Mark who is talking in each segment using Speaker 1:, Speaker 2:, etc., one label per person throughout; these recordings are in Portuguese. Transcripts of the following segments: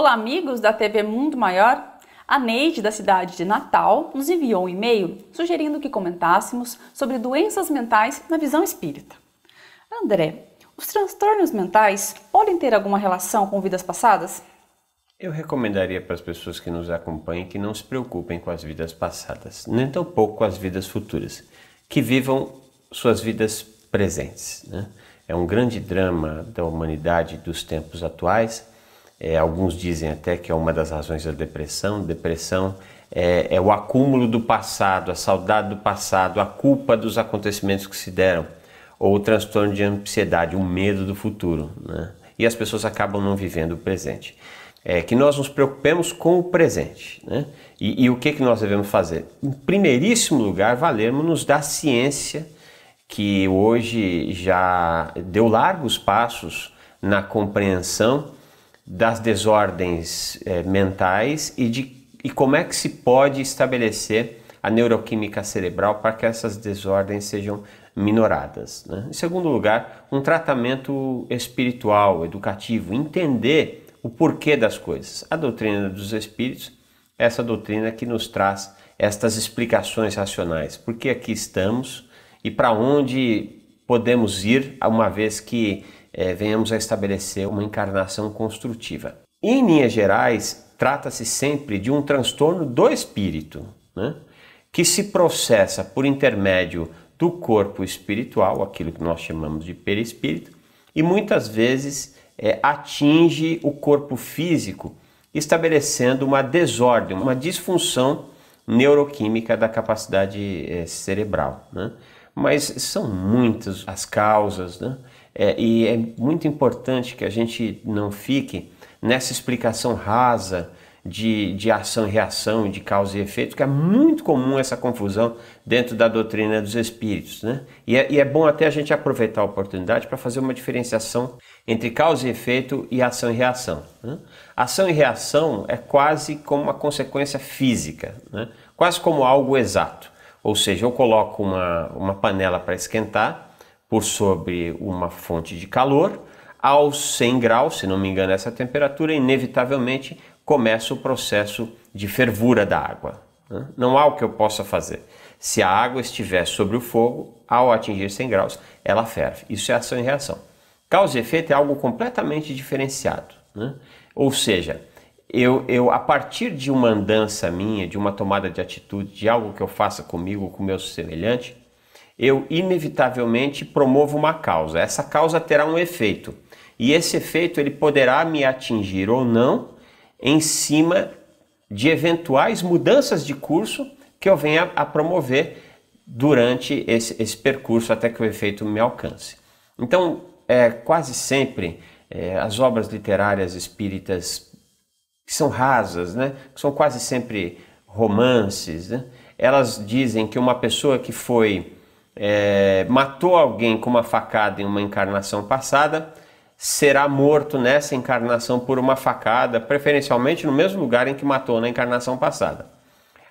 Speaker 1: Olá, amigos da TV Mundo Maior. A Neide, da cidade de Natal, nos enviou um e-mail sugerindo que comentássemos sobre doenças mentais na visão espírita. André, os transtornos mentais podem ter alguma relação com vidas passadas?
Speaker 2: Eu recomendaria para as pessoas que nos acompanhem que não se preocupem com as vidas passadas, nem tampouco com as vidas futuras, que vivam suas vidas presentes, né? É um grande drama da humanidade dos tempos atuais. Alguns dizem até que é uma das razões da depressão. Depressão é o acúmulo do passado, a saudade do passado, a culpa dos acontecimentos que se deram, ou o transtorno de ansiedade, o medo do futuro, né? E as pessoas acabam não vivendo o presente. Que nós nos preocupemos com o presente, né? E o que nós devemos fazer? Em primeiríssimo lugar, valermos-nos da ciência, que hoje já deu largos passos na compreensão das desordens mentais e como é que se pode estabelecer a neuroquímica cerebral para que essas desordens sejam minoradas, né? Em segundo lugar, um tratamento espiritual, educativo, entender o porquê das coisas. A doutrina dos espíritos, essa doutrina que nos traz estas explicações racionais. Por que aqui estamos e para onde podemos ir, uma vez que venhamos a estabelecer uma encarnação construtiva. Em linhas gerais, trata-se sempre de um transtorno do espírito, né? Que se processa por intermédio do corpo espiritual, aquilo que nós chamamos de perispírito, e muitas vezes atinge o corpo físico, estabelecendo uma desordem, uma disfunção neuroquímica da capacidade cerebral, né? Mas são muitas as causas, né? E é muito importante que a gente não fique nessa explicação rasa de ação e reação, de causa e efeito, que é muito comum essa confusão dentro da doutrina dos espíritos, né? E é bom até a gente aproveitar a oportunidade para fazer uma diferenciação entre causa e efeito e ação e reação, né? Ação e reação é quase como uma consequência física, né? Quase como algo exato. Ou seja, eu coloco uma panela para esquentar por sobre uma fonte de calor, aos 100 graus, se não me engano essa temperatura, inevitavelmente começa o processo de fervura da água, né? Não há o que eu possa fazer. Se a água estiver sobre o fogo, ao atingir 100 graus, ela ferve. Isso é ação e reação. Causa e efeito é algo completamente diferenciado, né? Ou seja, eu a partir de uma andança minha, de uma tomada de atitude, de algo que eu faça comigo, com o meu semelhante, eu inevitavelmente promovo uma causa. Essa causa terá um efeito. E esse efeito ele poderá me atingir ou não em cima de eventuais mudanças de curso que eu venha a promover durante esse percurso até que o efeito me alcance. Então, quase sempre as obras literárias espíritas que são rasas, né? Que são quase sempre romances, né? Elas dizem que uma pessoa que matou alguém com uma facada em uma encarnação passada será morto nessa encarnação por uma facada, preferencialmente no mesmo lugar em que matou na encarnação passada.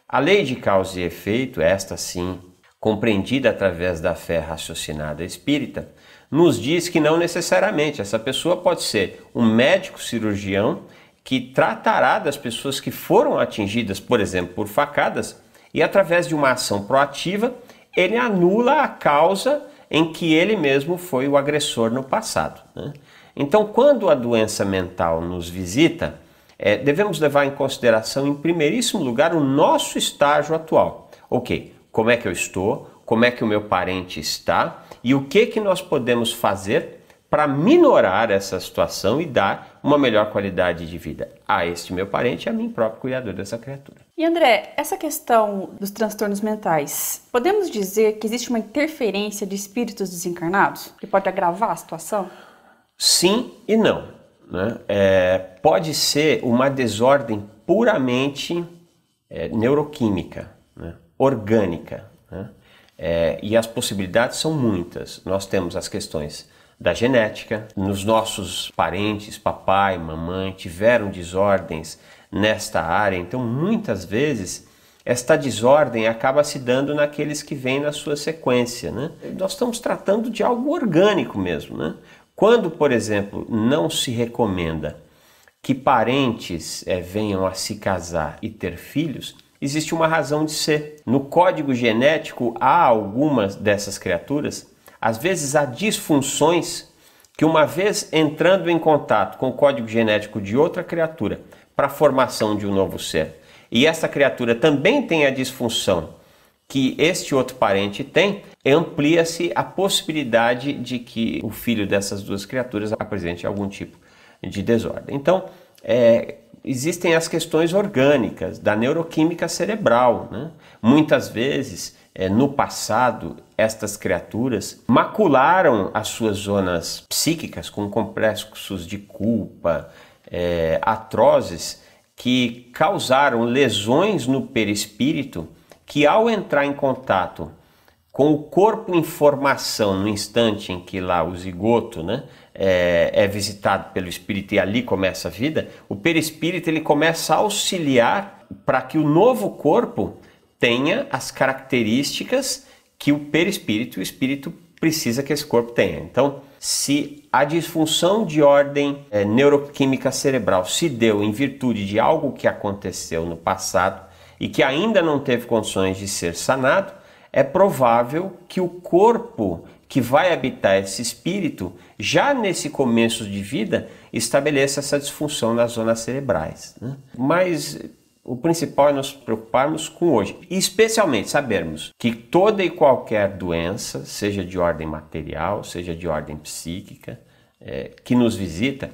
Speaker 2: A lei de causa e efeito, esta sim, compreendida através da fé raciocinada espírita, nos diz que não necessariamente essa pessoa pode ser um médico cirurgião que tratará das pessoas que foram atingidas, por exemplo, por facadas, e através de uma ação proativa, ele anula a causa em que ele mesmo foi o agressor no passado, né? Então, quando a doença mental nos visita, devemos levar em consideração, em primeiríssimo lugar, o nosso estágio atual. Ok, como é que eu estou? Como é que o meu parente está? E o que nós podemos fazer para minorar essa situação e dar uma melhor qualidade de vida a este meu parente e a mim próprio, cuidador dessa criatura.
Speaker 1: E André, essa questão dos transtornos mentais, podemos dizer que existe uma interferência de espíritos desencarnados que pode agravar a situação?
Speaker 2: Sim e não, né? Pode ser uma desordem puramente neuroquímica, né? Orgânica, né? E as possibilidades são muitas. Nós temos as questões da genética, nos nossos parentes, papai, mamãe, tiveram desordens nesta área, então muitas vezes esta desordem acaba se dando naqueles que vêm na sua sequência, né? Nós estamos tratando de algo orgânico mesmo, né? Quando, por exemplo, não se recomenda que parentes venham a se casar e ter filhos, existe uma razão de ser. No código genético há algumas dessas criaturas, às vezes há disfunções que, uma vez entrando em contato com o código genético de outra criatura para a formação de um novo ser, e essa criatura também tem a disfunção que este outro parente tem, amplia-se a possibilidade de que o filho dessas duas criaturas apresente algum tipo de desordem. Então, existem as questões orgânicas, da neuroquímica cerebral, né? Muitas vezes, no passado, estas criaturas macularam as suas zonas psíquicas com complexos de culpa, atrozes, que causaram lesões no perispírito, que ao entrar em contato com o corpo em formação no instante em que lá o zigoto, né, é visitado pelo espírito e ali começa a vida, o perispírito ele começa a auxiliar para que o novo corpo tenha as características que o perispírito, o espírito precisa que esse corpo tenha. Então, se a disfunção de ordem neuroquímica cerebral se deu em virtude de algo que aconteceu no passado e que ainda não teve condições de ser sanado, é provável que o corpo que vai habitar esse espírito, já nesse começo de vida, estabeleça essa disfunção nas zonas cerebrais, né? Mas o principal é nos preocuparmos com hoje, e especialmente sabermos que toda e qualquer doença, seja de ordem material, seja de ordem psíquica, que nos visita,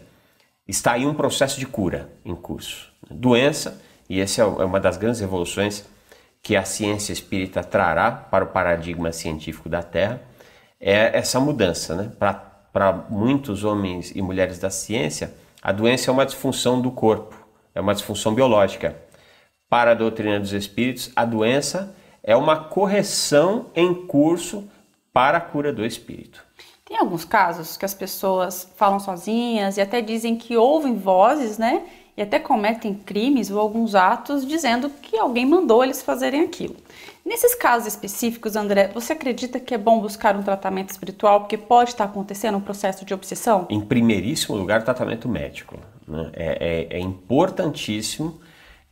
Speaker 2: está em um processo de cura em curso. Doença, e essa é uma das grandes revoluções que a ciência espírita trará para o paradigma científico da Terra, é essa mudança, né? Para muitos homens e mulheres da ciência, a doença é uma disfunção do corpo, é uma disfunção biológica. Para a doutrina dos espíritos, a doença é uma correção em curso para a cura do espírito.
Speaker 1: Tem alguns casos que as pessoas falam sozinhas e até dizem que ouvem vozes, né? E até cometem crimes ou alguns atos dizendo que alguém mandou eles fazerem aquilo. Nesses casos específicos, André, você acredita que é bom buscar um tratamento espiritual porque pode estar acontecendo um processo de obsessão?
Speaker 2: Em primeiríssimo lugar, o tratamento médico, né? É importantíssimo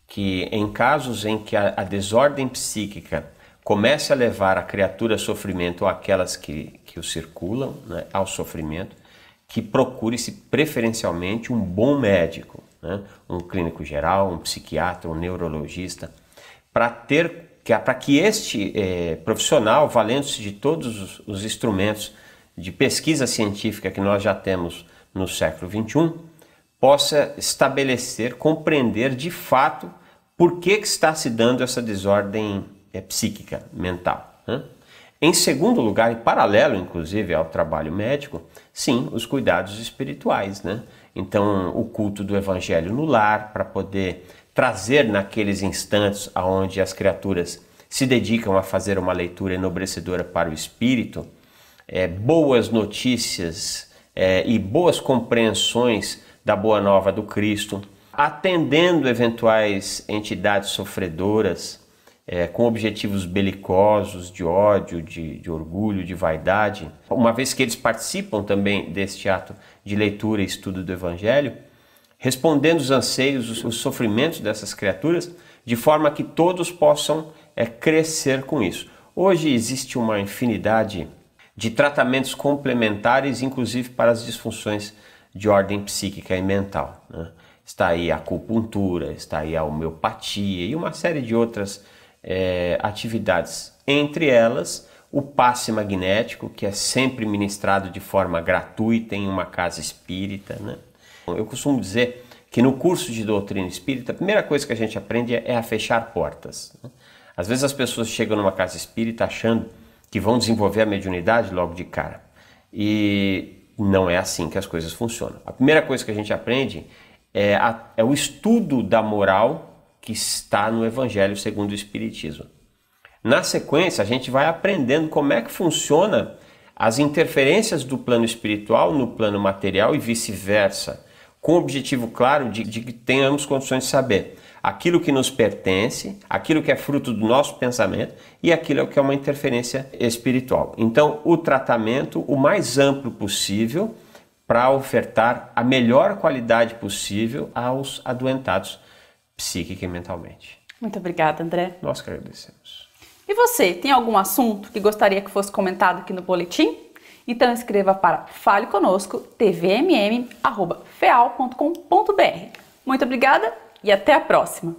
Speaker 2: que em casos em que a desordem psíquica comece a levar a criatura a sofrimento ou aquelas que o circulam, né, ao sofrimento, que procure-se preferencialmente um bom médico, né, um clínico geral, um psiquiatra, um neurologista, para que este profissional, valendo-se de todos os instrumentos de pesquisa científica que nós já temos no século XXI, possa estabelecer, compreender de fato por que está se dando essa desordem psíquica, mental, né? Em segundo lugar, e paralelo inclusive ao trabalho médico, sim, os cuidados espirituais, né? Então, o culto do evangelho no lar, para poder trazer naqueles instantes onde as criaturas se dedicam a fazer uma leitura enobrecedora para o espírito, boas notícias e boas compreensões da boa nova do Cristo, atendendo eventuais entidades sofredoras com objetivos belicosos, de ódio, de orgulho, de vaidade, uma vez que eles participam também deste ato de leitura e estudo do Evangelho, respondendo os anseios, os sofrimentos dessas criaturas, de forma que todos possam crescer com isso. Hoje existe uma infinidade de tratamentos complementares, inclusive para as disfunções de ordem psíquica e mental, né? Está aí a acupuntura, está aí a homeopatia e uma série de outras atividades. Entre elas, o passe magnético, que é sempre ministrado de forma gratuita em uma casa espírita, né? Eu costumo dizer que no curso de doutrina espírita, a primeira coisa que a gente aprende é a fechar portas, né? Às vezes as pessoas chegam numa casa espírita achando que vão desenvolver a mediunidade logo de cara. E não é assim que as coisas funcionam. A primeira coisa que a gente aprende é o estudo da moral que está no Evangelho segundo o Espiritismo. Na sequência, a gente vai aprendendo como é que funciona as interferências do plano espiritual no plano material e vice-versa, com o objetivo claro de que tenhamos condições de saber aquilo que nos pertence, aquilo que é fruto do nosso pensamento e aquilo que é uma interferência espiritual. Então, o tratamento o mais amplo possível para ofertar a melhor qualidade possível aos adoentados psíquica e mentalmente.
Speaker 1: Muito obrigada, André.
Speaker 2: Nós que agradecemos.
Speaker 1: E você, tem algum assunto que gostaria que fosse comentado aqui no boletim? Então escreva para Fale Conosco, tvmm@feal.com.br. Muito obrigada e até a próxima!